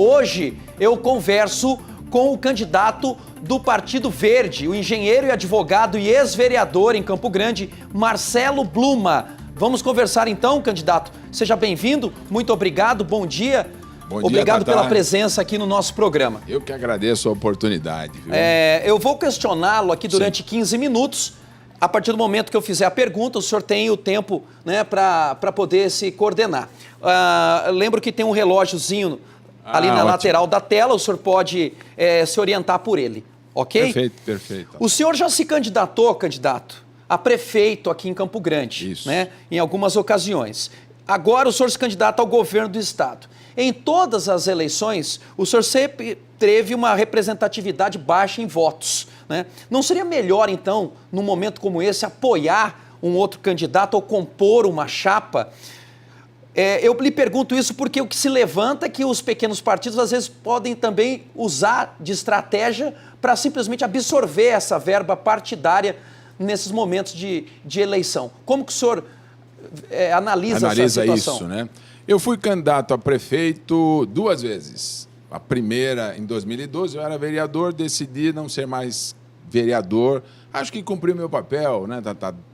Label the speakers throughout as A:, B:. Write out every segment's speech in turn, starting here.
A: Hoje eu converso com o candidato do Partido Verde, o engenheiro e advogado e ex-vereador em Campo Grande, Marcelo Bluma. Vamos conversar então, candidato. Seja bem-vindo, muito obrigado, bom dia.
B: Bom dia,
A: obrigado
B: Tatá,
A: pela presença aqui no nosso programa.
B: Eu que agradeço a oportunidade. Viu?
A: Eu vou questioná-lo aqui durante 15 minutos. A partir do momento que eu fizer a pergunta, o senhor tem o tempo, né, para poder se coordenar. Lembro que tem um relógiozinho ali na lateral da tela, o senhor pode se orientar por ele, ok?
B: Perfeito, perfeito.
A: O senhor já se candidatou, candidato, a prefeito aqui em Campo Grande,
B: Isso,
A: né, em algumas ocasiões. Agora o senhor se candidata ao governo do estado. Em todas as eleições, o senhor sempre teve uma representatividade baixa em votos, né? Não seria melhor, então, num momento como esse, apoiar um outro candidato ou compor uma chapa? Eu lhe pergunto isso porque o que se levanta é que os pequenos partidos, às vezes, podem também usar de estratégia para simplesmente absorver essa verba partidária nesses momentos de eleição. Como que o senhor analisa essa situação?
B: Isso, né? Eu fui candidato a prefeito 2 vezes. A primeira, em 2012, eu era vereador, decidi não ser mais vereador. Acho que cumpri o meu papel, né?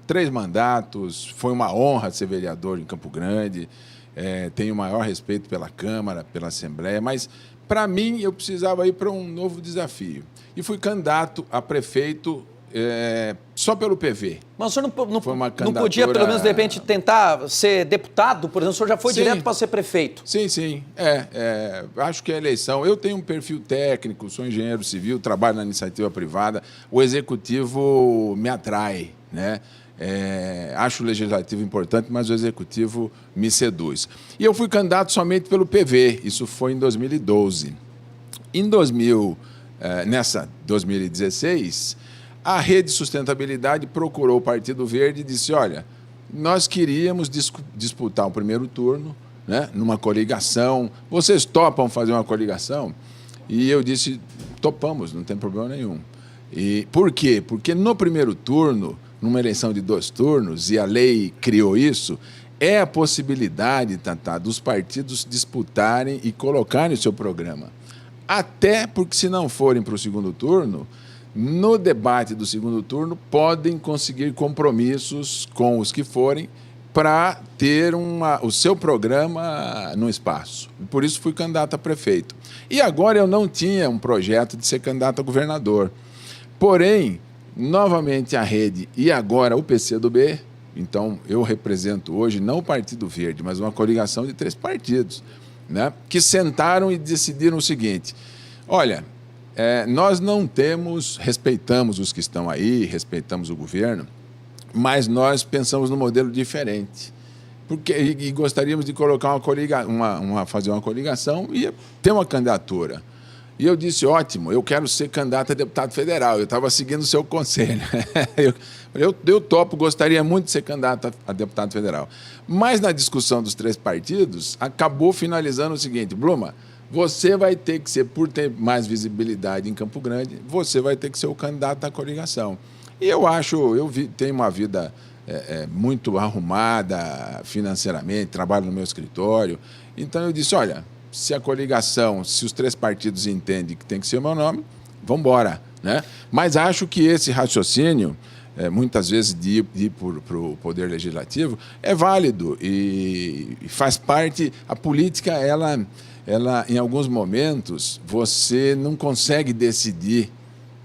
B: 3 mandatos, foi uma honra ser vereador em Campo Grande. Tenho o maior respeito pela Câmara, pela Assembleia, mas, para mim, eu precisava ir para um novo desafio. E fui candidato a prefeito só pelo PV.
A: Mas o senhor não podia, pelo menos, de repente, tentar ser deputado? Por exemplo, o senhor já foi direto para ser prefeito.
B: Sim, sim. Acho que a eleição... Eu tenho um perfil técnico, sou engenheiro civil, trabalho na iniciativa privada. O executivo me atrai, né? Acho o legislativo importante, mas o executivo me seduz. E eu fui candidato somente pelo PV. Isso foi em 2012. Em 2016... a Rede Sustentabilidade procurou o Partido Verde e disse, olha, nós queríamos disputar o primeiro turno, né, numa coligação. Vocês topam fazer uma coligação? E eu disse, topamos, não tem problema nenhum. E por quê? Porque no primeiro turno, numa eleição de 2 turnos, e a lei criou isso, é a possibilidade, Tatá, dos partidos disputarem e colocarem o seu programa. Até porque, se não forem para o segundo turno, no debate do segundo turno, podem conseguir compromissos com os que forem para ter o seu programa no espaço. Por isso fui candidato a prefeito. E agora eu não tinha um projeto de ser candidato a governador. Porém, novamente a Rede e agora o PCdoB, então eu represento hoje não o Partido Verde, mas uma coligação de 3 partidos, né, que sentaram e decidiram o seguinte, olha... nós não respeitamos os que estão aí, respeitamos o governo, mas nós pensamos num modelo diferente. E gostaríamos de colocar fazer uma coligação e ter uma candidatura. E eu disse, ótimo, eu quero ser candidato a deputado federal. Eu estava seguindo o seu conselho. Eu topo, gostaria muito de ser candidato a deputado federal. Mas na discussão dos 3 partidos, acabou finalizando o seguinte, Bluma, você vai ter que ser, por ter mais visibilidade em Campo Grande, você vai ter que ser o candidato à coligação. E tenho uma vida muito arrumada financeiramente, trabalho no meu escritório. Então eu disse, olha, se a coligação, se os 3 partidos entendem que tem que ser o meu nome, vamos embora, né? Mas acho que esse raciocínio, muitas vezes de ir para o Poder Legislativo, é válido e faz parte, a política, ela, em alguns momentos, você não consegue decidir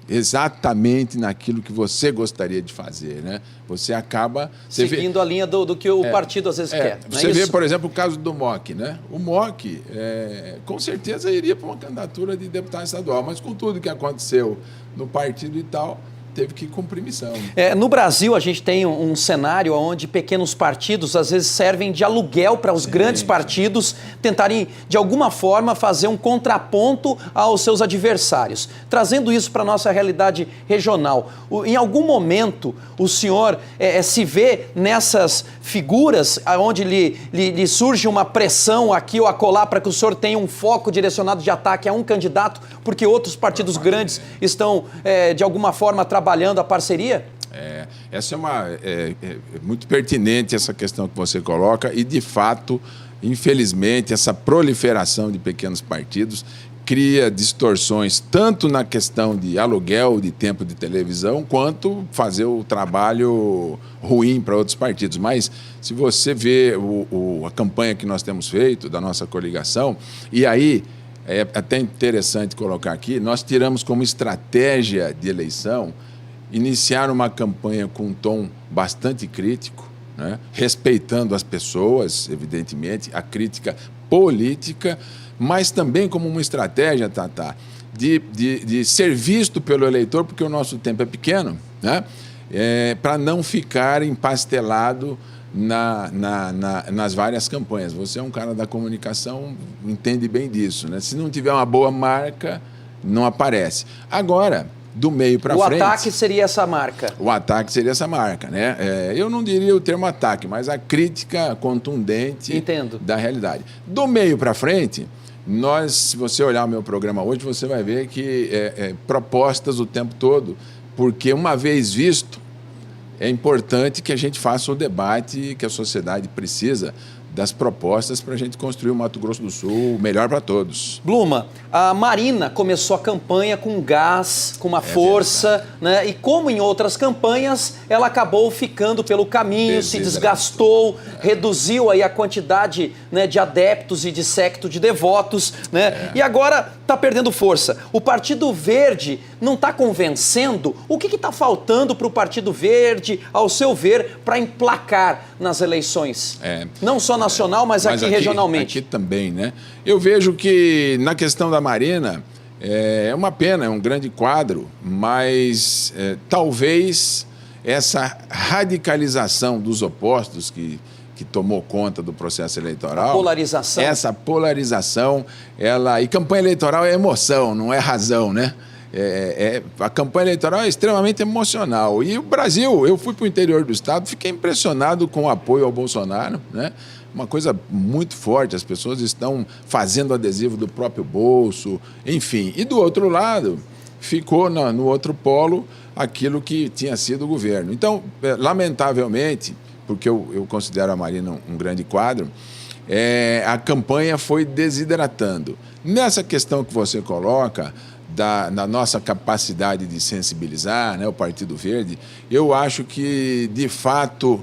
B: exatamente naquilo que você gostaria de fazer, né? Você acaba...
A: seguindo a linha do que o partido às vezes quer.
B: Você vê, por exemplo, o caso do MOC, né? O MOC, com certeza, iria para uma candidatura de deputado estadual, mas com tudo que aconteceu no partido e tal... teve que cumprir missão.
A: No Brasil, a gente tem um cenário onde pequenos partidos, às vezes, servem de aluguel para os grandes partidos tentarem, de alguma forma, fazer um contraponto aos seus adversários. Trazendo isso para a nossa realidade regional, em algum momento, o senhor se vê nessas figuras onde lhe surge uma pressão aqui ou acolá para que o senhor tenha um foco direcionado de ataque a um candidato, porque outros partidos grandes estão, de alguma forma, trabalhando a parceria?
B: Essa é muito pertinente, essa questão que você coloca, e, de fato, infelizmente, essa proliferação de pequenos partidos cria distorções tanto na questão de aluguel de tempo de televisão, quanto fazer o trabalho ruim para outros partidos. Mas, se você vê a campanha que nós temos feito, da nossa coligação, e aí é até interessante colocar aqui, nós tiramos como estratégia de eleição iniciar uma campanha com um tom bastante crítico, né? Respeitando as pessoas, evidentemente, a crítica política, mas também como uma estratégia, Tatá, de ser visto pelo eleitor, porque o nosso tempo é pequeno, né? Para não ficar empastelado nas várias campanhas. Você é um cara da comunicação, entende bem disso, né? Se não tiver uma boa marca, não aparece. Agora, do meio para frente...
A: O ataque seria essa marca.
B: O ataque seria essa marca, né? Eu não diria o termo ataque, mas a crítica contundente da realidade. Do meio para frente, se você olhar o meu programa hoje, você vai ver que propostas o tempo todo, porque uma vez visto, é importante que a gente faça o debate que a sociedade precisa das propostas para a gente construir o Mato Grosso do Sul melhor para todos.
A: Bluma, a Marina começou a campanha com gás, com uma força, né? E como em outras campanhas, ela acabou ficando pelo caminho, se desgastou, reduziu aí a quantidade, né, de adeptos e de séquito de devotos, né? E agora está perdendo força. O Partido Verde não está convencendo? O que está faltando para o Partido Verde, ao seu ver, para emplacar nas eleições? Não só nacional, mas aqui regionalmente.
B: Aqui também, né? Eu vejo que na questão da Marina é uma pena, é um grande quadro, mas talvez essa radicalização dos opostos que tomou conta do processo eleitoral.
A: A polarização.
B: Essa polarização, e campanha eleitoral é emoção, não é razão, né? A campanha eleitoral é extremamente emocional. E o Brasil, eu fui para o interior do estado, fiquei impressionado com o apoio ao Bolsonaro, né? Uma coisa muito forte, as pessoas estão fazendo adesivo do próprio bolso, enfim. E do outro lado, ficou no outro polo aquilo que tinha sido o governo. Então, lamentavelmente, porque eu considero a Marina um grande quadro, a campanha foi desidratando. Nessa questão que você coloca, na nossa capacidade de sensibilizar, né, o Partido Verde, eu acho que, de fato,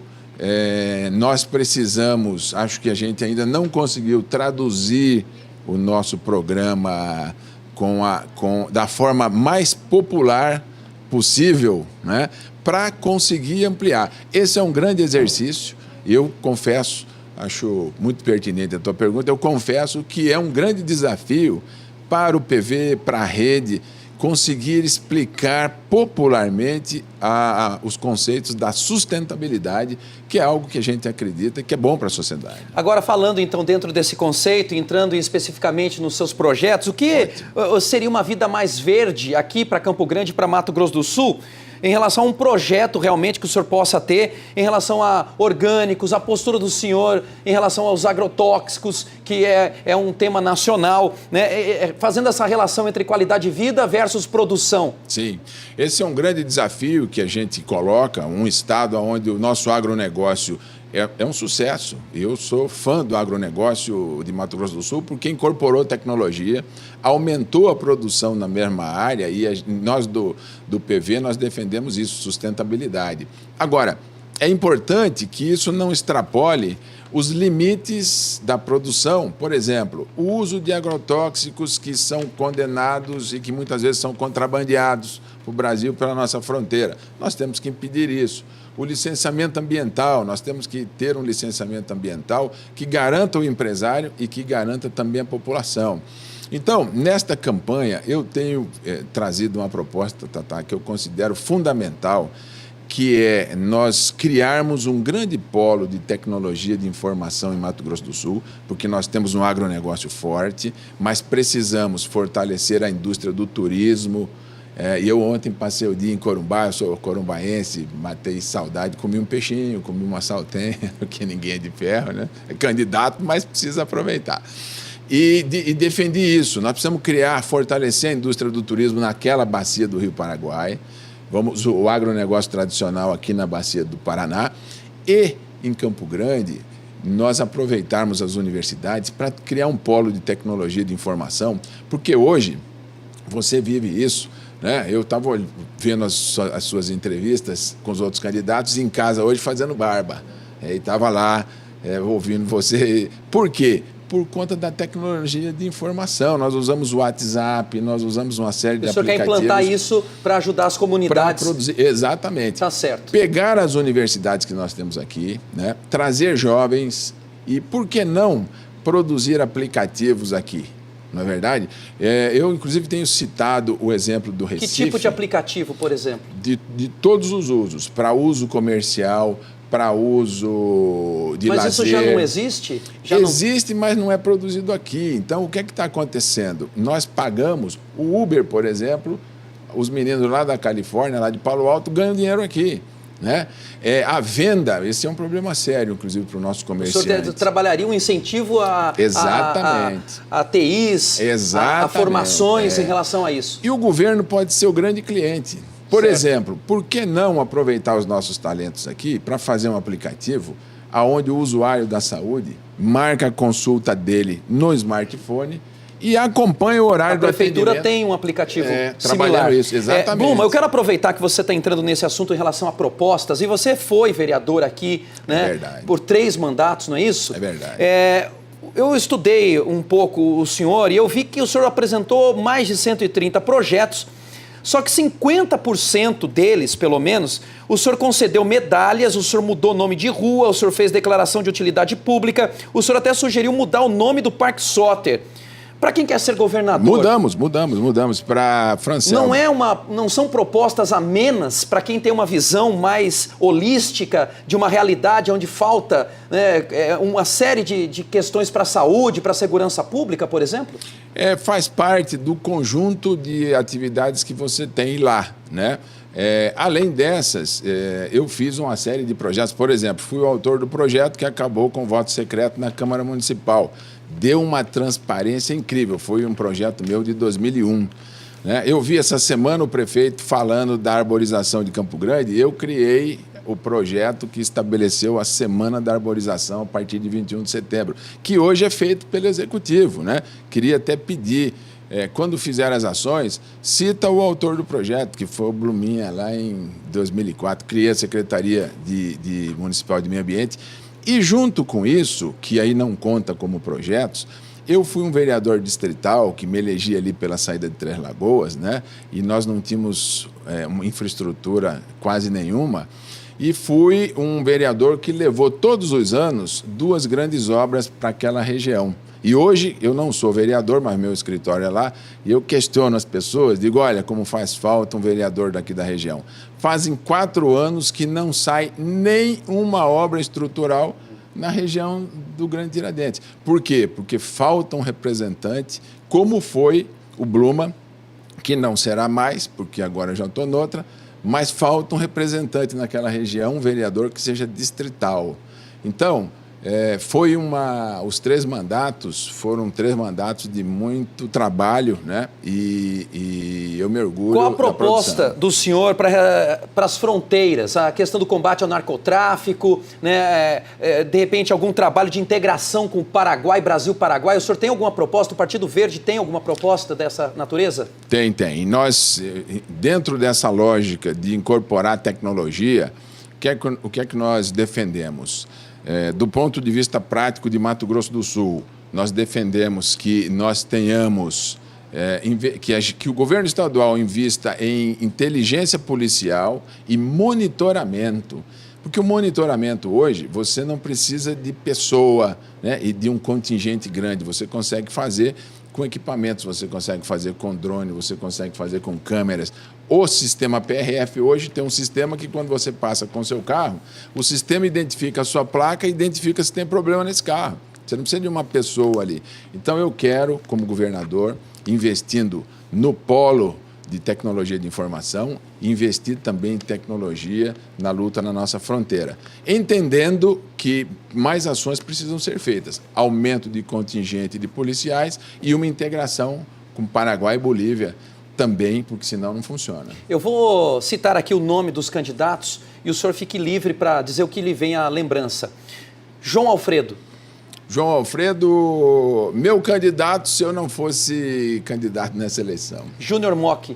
B: nós precisamos, acho que a gente ainda não conseguiu traduzir o nosso programa da forma mais popular possível, né, para conseguir ampliar. Esse é um grande exercício, eu confesso, acho muito pertinente a tua pergunta, eu confesso que é um grande desafio para o PV, para a rede, conseguir explicar popularmente os conceitos da sustentabilidade, que é algo que a gente acredita que é bom para a sociedade.
A: Agora, falando então dentro desse conceito, entrando especificamente nos seus projetos, o que seria uma vida mais verde aqui para Campo Grande e para Mato Grosso do Sul, em relação a um projeto realmente que o senhor possa ter, em relação a orgânicos, a postura do senhor em relação aos agrotóxicos, que é um tema nacional, né? Fazendo essa relação entre qualidade de vida versus produção.
B: Sim, esse é um grande desafio que a gente coloca, um estado onde o nosso agronegócio é um sucesso. Eu sou fã do agronegócio de Mato Grosso do Sul porque incorporou tecnologia, aumentou a produção na mesma área e nós do PV nós defendemos isso, sustentabilidade. Agora, é importante que isso não extrapole os limites da produção. Por exemplo, o uso de agrotóxicos que são condenados e que muitas vezes são contrabandeados para o Brasil pela nossa fronteira. Nós temos que impedir isso. O licenciamento ambiental, nós temos que ter um licenciamento ambiental que garanta o empresário e que garanta também a população. Então, nesta campanha, eu tenho trazido uma proposta, Tatá, que eu considero fundamental, que é nós criarmos um grande polo de tecnologia de informação em Mato Grosso do Sul, porque nós temos um agronegócio forte, mas precisamos fortalecer a indústria do turismo. E eu ontem passei o dia em Corumbá, eu sou corumbaense, matei saudade, comi um peixinho, comi uma saltenha, porque ninguém é de ferro, né? É candidato, mas precisa aproveitar. E defendi isso, nós precisamos fortalecer a indústria do turismo naquela bacia do Rio Paraguai, o agronegócio tradicional aqui na bacia do Paraná, e em Campo Grande, nós aproveitarmos as universidades para criar um polo de tecnologia de informação, porque hoje você vive isso, né? Eu estava vendo as suas entrevistas com os outros candidatos em casa hoje fazendo barba, e estava lá ouvindo você. Por quê? Por conta da tecnologia de informação. Nós usamos o WhatsApp, nós usamos uma série de aplicativos.
A: O senhor quer implantar isso para ajudar as comunidades?
B: Para produzir, exatamente.
A: Está certo.
B: Pegar as universidades que nós temos aqui, né? Trazer jovens e, por que não, produzir aplicativos aqui? Não é verdade? Eu, inclusive, tenho citado o exemplo do Recife.
A: Que tipo de aplicativo, por exemplo?
B: De todos os usos, para uso comercial, para uso de lazer.
A: Mas isso já não existe?
B: Existe, mas não é produzido aqui. Então, o que é que está acontecendo? Nós pagamos, o Uber, por exemplo, os meninos lá da Califórnia, lá de Palo Alto, ganham dinheiro aqui. Né? A venda, esse é um problema sério, inclusive, para o nosso comerciante.
A: O senhor trabalharia um incentivo a TIs, a formações em relação a isso.
B: E o governo pode ser o grande cliente. Por exemplo, por que não aproveitar os nossos talentos aqui para fazer um aplicativo onde o usuário da saúde marca a consulta dele no smartphone e acompanha o horário do atendimento?
A: A prefeitura tem um aplicativo similar.
B: Trabalhando isso, exatamente.
A: Bluma, eu quero aproveitar que você está entrando nesse assunto em relação a propostas, e você foi vereador aqui, né, por 3 mandatos, não é isso?
B: É verdade.
A: Eu estudei um pouco o senhor e eu vi que o senhor apresentou mais de 130 projetos. Só que 50% deles, pelo menos, o senhor concedeu medalhas, o senhor mudou nome de rua, o senhor fez declaração de utilidade pública, o senhor até sugeriu mudar o nome do Parque Soter. Para quem quer ser governador... Mudamos para Franciel. Não são propostas amenas para quem tem uma visão mais holística de uma realidade onde falta, né, uma série de questões para a saúde, para a segurança pública, por exemplo?
B: Faz parte do conjunto de atividades que você tem lá, né? Além dessas, eu fiz uma série de projetos. Por exemplo, fui o autor do projeto que acabou com o voto secreto na Câmara Municipal. Deu uma transparência incrível. Foi um projeto meu de 2001. Né? Eu vi essa semana o prefeito falando da arborização de Campo Grande e eu criei o projeto que estabeleceu a Semana da Arborização a partir de 21 de setembro, que hoje é feito pelo Executivo. Né? Queria até pedir, quando fizer as ações, cita o autor do projeto, que foi o Bluminha, lá em 2004. Criei a Secretaria Municipal de Meio Ambiente. E junto com isso, que aí não conta como projetos, eu fui um vereador distrital que me elegi ali pela saída de Três Lagoas, né? E nós não tínhamos uma infraestrutura quase nenhuma. E fui um vereador que levou todos os anos 2 grandes obras para aquela região. E hoje eu não sou vereador, mas meu escritório é lá, e eu questiono as pessoas, digo, olha, como faz falta um vereador daqui da região. Fazem 4 anos que não sai nem uma obra estrutural na região do Grande Tiradentes. Por quê? Porque falta um representante, como foi o Bluma, que não será mais, porque agora eu já estou noutra, mas falta um representante naquela região, um vereador que seja distrital. Então, os 3 mandatos foram 3 mandatos de muito trabalho, né? E eu me orgulho.
A: Qual a proposta do senhor para as fronteiras? A questão do combate ao narcotráfico, né? De repente, algum trabalho de integração com o Paraguai, Brasil-Paraguai? O senhor tem alguma proposta? O Partido Verde tem alguma proposta dessa natureza?
B: Tem. E nós, dentro dessa lógica de incorporar tecnologia, o que é que nós defendemos? Do ponto de vista prático de Mato Grosso do Sul, nós defendemos que nós tenhamos, que o governo estadual invista em inteligência policial e monitoramento. Porque o monitoramento hoje, você não precisa de pessoa, né, e de um contingente grande, você consegue fazer com equipamentos, você consegue fazer com drone, você consegue fazer com câmeras. O sistema PRF hoje tem um sistema que, quando você passa com o seu carro, o sistema identifica a sua placa e identifica se tem problema nesse carro. Você não precisa de uma pessoa ali. Então, eu quero, como governador, investindo no polo de tecnologia de informação, investir também em tecnologia na luta na nossa fronteira, entendendo que mais ações precisam ser feitas, aumento de contingente de policiais e uma integração com Paraguai e Bolívia também, porque senão não funciona.
A: Eu vou citar aqui o nome dos candidatos e o senhor fique livre para dizer o que lhe vem à lembrança. João Alfredo.
B: João Alfredo, meu candidato se eu não fosse candidato nessa eleição.
A: Júnior Mock.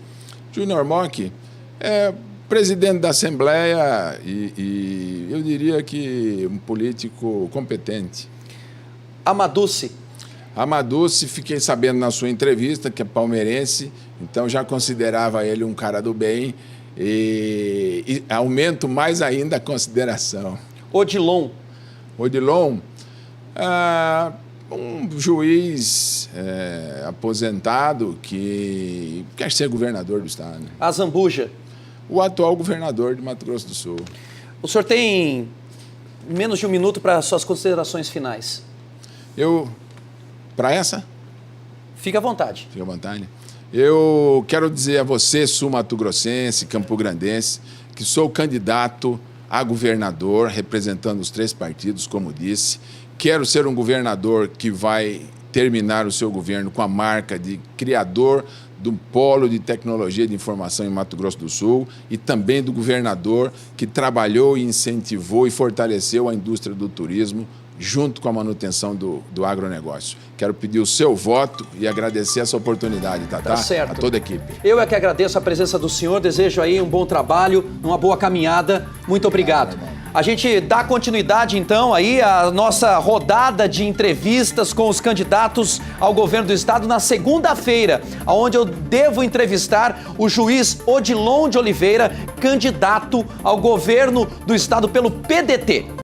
B: Júnior Mock é presidente da Assembleia e eu diria que um político competente.
A: Amaduce.
B: Amaduce, fiquei sabendo na sua entrevista que é palmeirense, então já considerava ele um cara do bem e aumento mais ainda a consideração.
A: Odilon.
B: Odilon, um juiz aposentado que quer ser governador do estado.
A: Azambuja.
B: O atual governador de Mato Grosso do Sul.
A: O senhor tem menos de um minuto para suas considerações finais.
B: Para essa?
A: Fique à vontade.
B: Fique à vontade. Eu quero dizer a você, sul-mato-grossense, campo-grandense, que sou candidato a governador, representando os 3 partidos, como disse. Quero ser um governador que vai terminar o seu governo com a marca de criador do polo de tecnologia de informação em Mato Grosso do Sul e também do governador que trabalhou, incentivou e fortaleceu a indústria do turismo junto com a manutenção do agronegócio. Quero pedir o seu voto e agradecer essa oportunidade, Tatá,
A: certo.
B: a toda a equipe.
A: Eu é que agradeço a presença do senhor, desejo aí um bom trabalho, uma boa caminhada. Muito obrigado. A gente dá continuidade, então, aí à nossa rodada de entrevistas com os candidatos ao governo do estado na segunda-feira, onde eu devo entrevistar o juiz Odilon de Oliveira, candidato ao governo do estado pelo PDT.